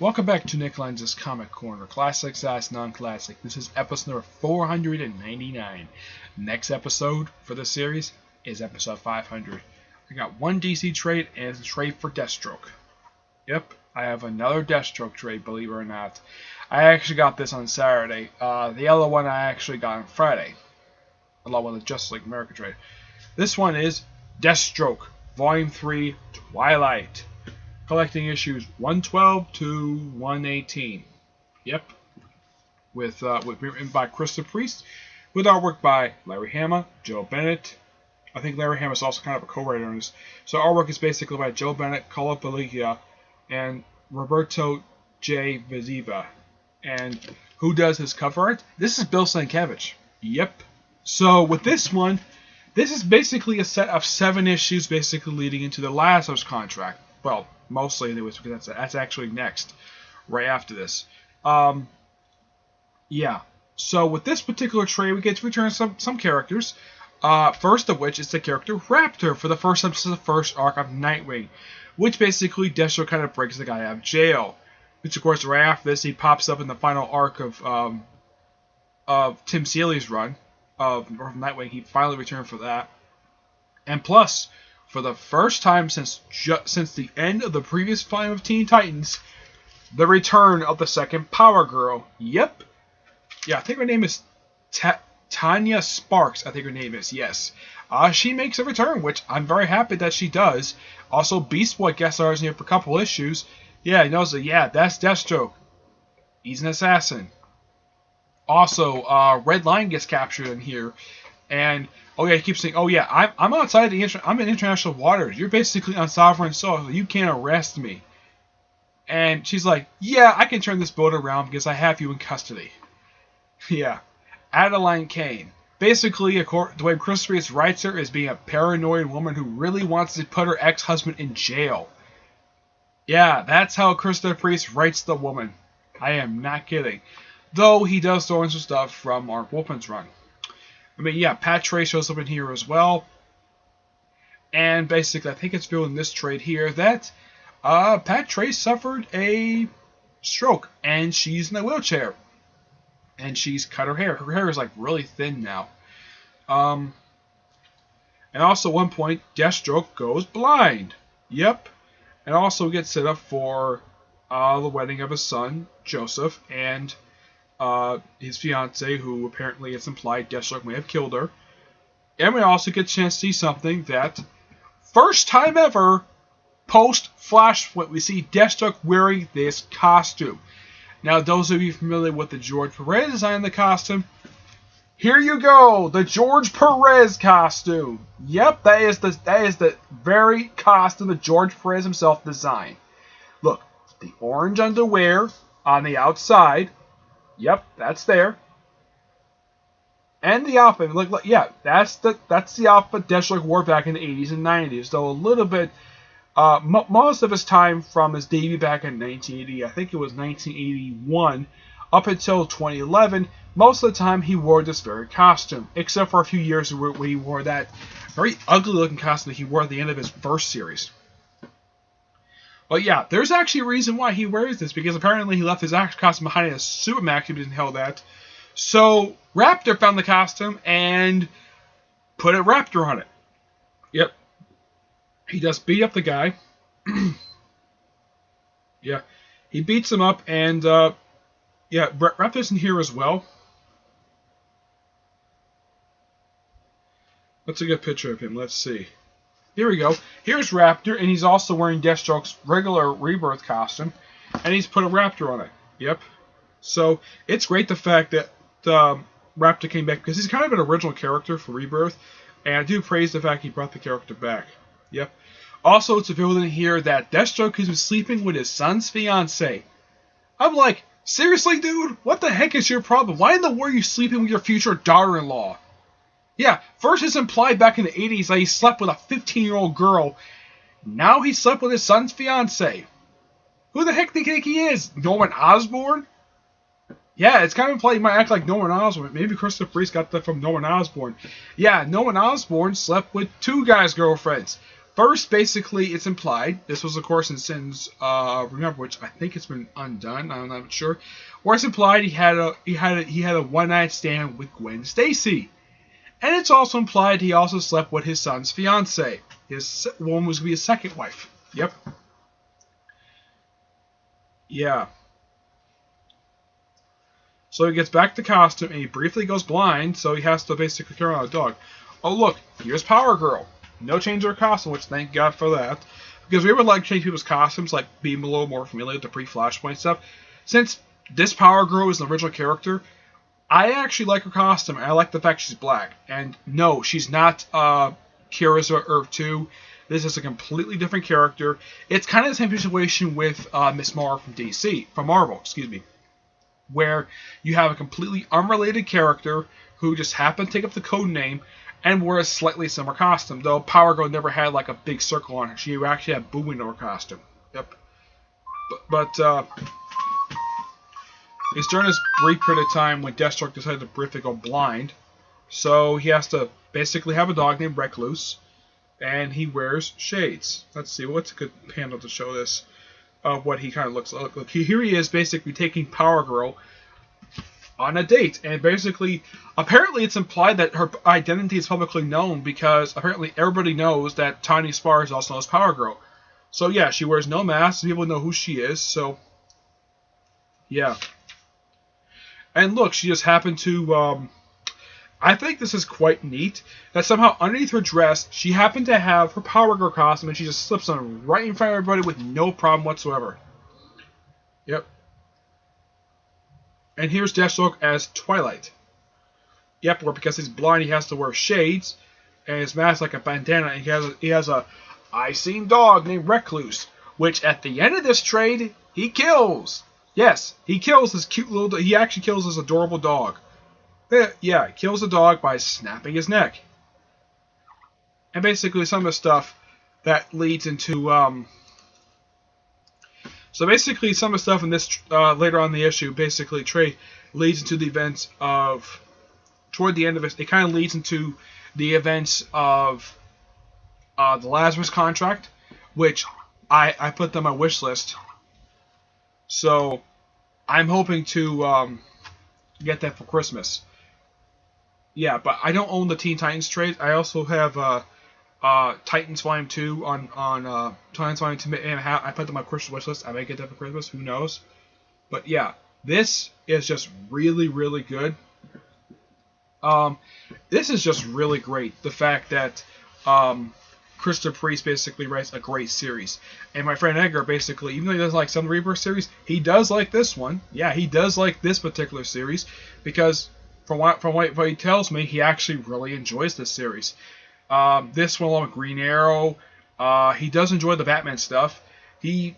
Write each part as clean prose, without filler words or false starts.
Welcome back to Nick Lenz's Comic Corner, Classics as Non-Classic. This is episode number 499. Next episode for the series is episode 500. I got one DC trade and it's a trade for Deathstroke. Yep, I have another Deathstroke trade, believe it or not. I actually got this on Saturday. The other one I actually got on Friday, along with the Justice League America trade. This one is Deathstroke, Volume 3, Twilight. Collecting issues 112 to 118. Yep. With written by Christopher Priest, with artwork by Larry Hama, Joe Bennett. I think Larry Hama is also kind of a co-writer on this. So artwork is basically by Joe Bennett, Carlo Pellicia, and Roberto J. Viziva. And who does his cover art? This is Bill Sienkiewicz. Yep. So with this one, this is basically a set of 7 issues, basically leading into the Lazarus contract. Well, mostly anyways, because that's actually next, right after this. Yeah. So with this particular trade, we get to return some characters. First of which is the character Raptor for the first episode of the first arc of Nightwing, which basically Deathstroke kind of breaks the guy out of jail. Which of course, right after this, he pops up in the final arc of Tim Seeley's run of Nightwing. He finally returned for that, and plus, for the first time since the end of the previous volume of Teen Titans, the return of the second Power Girl. Yep. Yeah, I think her name is Tanya Sparks. I think her name is, yes. She makes a return, which I'm very happy that she does. Also, Beast Boy guest stars here for a couple issues. Yeah, he knows that, yeah, that's Deathstroke. He's an assassin. Also, Red Line gets captured in here. And oh yeah, he keeps saying, "Oh yeah, I'm outside I'm in international waters. You're basically on sovereign soil. You can't arrest me." And she's like, "Yeah, I can turn this boat around because I have you in custody." Yeah, Adeline Kane. Basically, the way Chris Reeves writes her is being a paranoid woman who really wants to put her ex-husband in jail. Yeah, that's how Christopher Priest writes the woman. I am not kidding. Though he does throw in some stuff from Mark Wolfman's run. I mean, yeah, Pat Trey shows up in here as well. And basically, I think it's revealed in this trade here that Pat Trey suffered a stroke. And she's in a wheelchair. And she's cut her hair. Her hair is like really thin now. And also at one point, Deathstroke goes blind. Yep. And also gets set up for the wedding of his son, Joseph, and his fiance, who apparently it's implied Deathstroke may have killed her. And we also get a chance to see something that, first time ever, post-Flashpoint, we see Deathstroke wearing this costume. Now, those of you familiar with the George Perez design of the costume, here you go, the George Perez costume. Yep, that is the very costume that George Perez himself designed. Look, the orange underwear on the outside. Yep, that's there. And the outfit, look, yeah, that's the outfit Deathstroke wore back in the 80s and 90s. Though a little bit, most of his time from his debut back in 1980, I think it was 1981, up until 2011, most of the time he wore this very costume, except for a few years where he wore that very ugly-looking costume that he wore at the end of his first series. But yeah, there's actually a reason why he wears this, because apparently he left his actual costume behind in a Supermax. He didn't know that. So Raptor found the costume and put a Raptor on it. Yep. He just beat up the guy. Yeah. He beats him up, and yeah, Raptor's in here as well. Let's take a picture of him. Let's see. Here we go. Here's Raptor, and he's also wearing Deathstroke's regular Rebirth costume, and he's put a Raptor on it. Yep. So it's great the fact that Raptor came back, because he's kind of an original character for Rebirth, and I do praise the fact he brought the character back. Yep. Also, it's revealed in here that Deathstroke has been sleeping with his son's fiancée. I'm like, seriously, dude? What the heck is your problem? Why in the world are you sleeping with your future daughter-in-law? Yeah, first it's implied back in the 80s that he slept with a 15-year-old girl. Now he slept with his son's fiancée. Who the heck do you think he is? Norman Osborn? Yeah, it's kind of implied he might act like Norman Osborn. Maybe Christopher Priest got that from Norman Osborn. Yeah, Norman Osborn slept with 2 guys' girlfriends. First, basically, it's implied. This was, of course, in Sin's Remember, which I think it's been undone. I'm not sure. Where it's implied he had a one-night stand with Gwen Stacy, and it's also implied he also slept with his son's fiance. His woman was going to be his second wife. Yep. Yeah. So he gets back to costume and he briefly goes blind, so he has to basically carry on a dog. Oh look, here's Power Girl. No change to her costume, which thank God for that. Because we would like to change people's costumes, like being a little more familiar with the pre-Flashpoint stuff. Since this Power Girl is an original character, I actually like her costume, and I like the fact she's black. And no, she's not Kira's Earth 2. This is a completely different character. It's kind of the same situation with Miss Marvel from Marvel, excuse me, where you have a completely unrelated character who just happened to take up the code name and wore a slightly similar costume. Though Power Girl never had like a big circle on her. She actually had booming in her costume. Yep. But it's during this brief period of time when Deathstroke decided to briefly go blind. So he has to basically have a dog named Recluse. And he wears shades. Let's see, what's a good panel to show this of what he kind of looks like. Look, here he is basically taking Power Girl on a date. And basically, apparently it's implied that her identity is publicly known because apparently everybody knows that Tiny Spars also knows Power Girl. So yeah, she wears no mask. People know who she is. So, yeah. And look, she just happened to... I think this is quite neat, that somehow underneath her dress, she happened to have her Power Girl costume, and she just slips on right in front of everybody with no problem whatsoever. Yep. And here's Deathstroke as Twilight. Yep, where because he's blind, he has to wear shades, and his mask like a bandana, and he has a I-seen dog named Recluse, which at the end of this trade, he kills. Yes, he kills this cute little... He actually kills this adorable dog. Yeah, kills the dog by snapping his neck. And basically some of the stuff that leads into... So basically some of the stuff in this, later on in the issue, basically leads into the events of... Toward the end of it kind of leads into the events of the Lazarus contract, which I put on my wish list. So I'm hoping to get that for Christmas. Yeah, but I don't own the Teen Titans trade. I also have Titans Volume 2 on Titans Volume 2. And I put them on my Christmas wish list. I may get that for Christmas. Who knows? But yeah, this is just really, really good. This is just really great. The fact that Christopher Priest basically writes a great series. And my friend Edgar basically, even though he doesn't like some Rebirth series, he does like this one. Yeah, he does like this particular series because... From what he tells me, he actually really enjoys this series. This one along with Green Arrow. He does enjoy the Batman stuff. He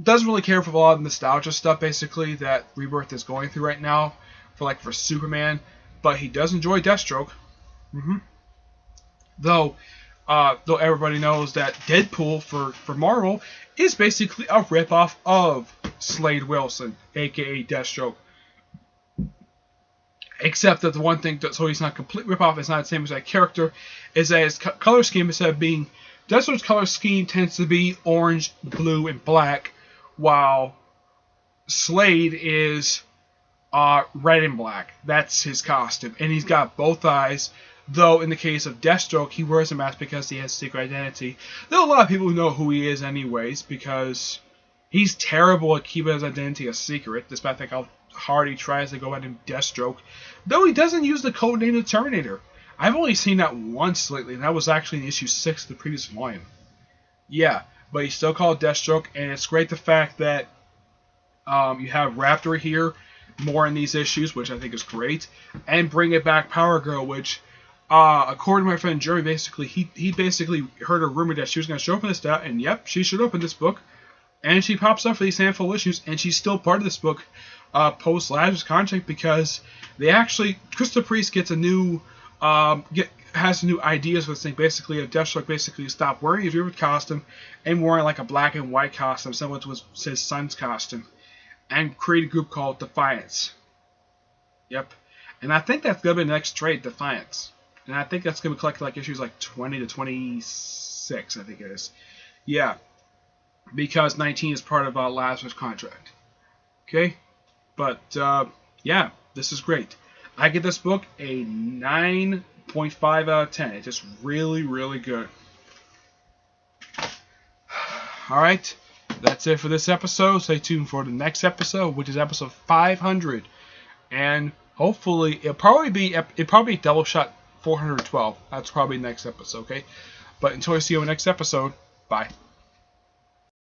doesn't really care for a lot of nostalgia stuff, basically, that Rebirth is going through right now, for Superman. But he does enjoy Deathstroke. Though everybody knows that Deadpool for Marvel is basically a ripoff of Slade Wilson, aka Deathstroke. Except that the one thing, so he's not complete ripoff, it's not the same as that character, is that his color scheme, instead of being... Deathstroke's color scheme tends to be orange, blue, and black, while Slade is red and black. That's his costume. And he's got both eyes, though in the case of Deathstroke, he wears a mask because he has a secret identity. There are a lot of people who know who he is anyways, because he's terrible at keeping his identity a secret, despite the fact how hard he tries to go by him Deathstroke. Though he doesn't use the code name of the Terminator. I've only seen that once lately, and that was actually in issue 6 of the previous volume. Yeah, but he's still called Deathstroke, and it's great the fact that you have Raptor here more in these issues, which I think is great, and bring it back Power Girl, which, according to my friend Jerry, basically he basically heard a rumor that she was going to show up in this stuff, and yep, she showed up in this book, and she pops up for these handful of issues, and she's still part of this book post Lazarus contract because they actually Christopher Priest gets a new has new ideas with this thing. Basically, Deathstroke basically stopped wearing his favorite costume and wearing like a black and white costume, similar to his son's costume, and create a group called Defiance. Yep, and I think that's gonna be the next trade, Defiance. And I think that's going to be collected like issues like 20 to 26, I think it is. Yeah, because 19 is part of Lazarus' contract. Okay, but yeah, this is great. I give this book a 9.5 out of 10. It's just really, really good. Alright, that's it for this episode. Stay tuned for the next episode, which is episode 500. And hopefully, it'll probably be Double Shot 412. That's probably next episode, okay? But until I see you in the next episode, bye.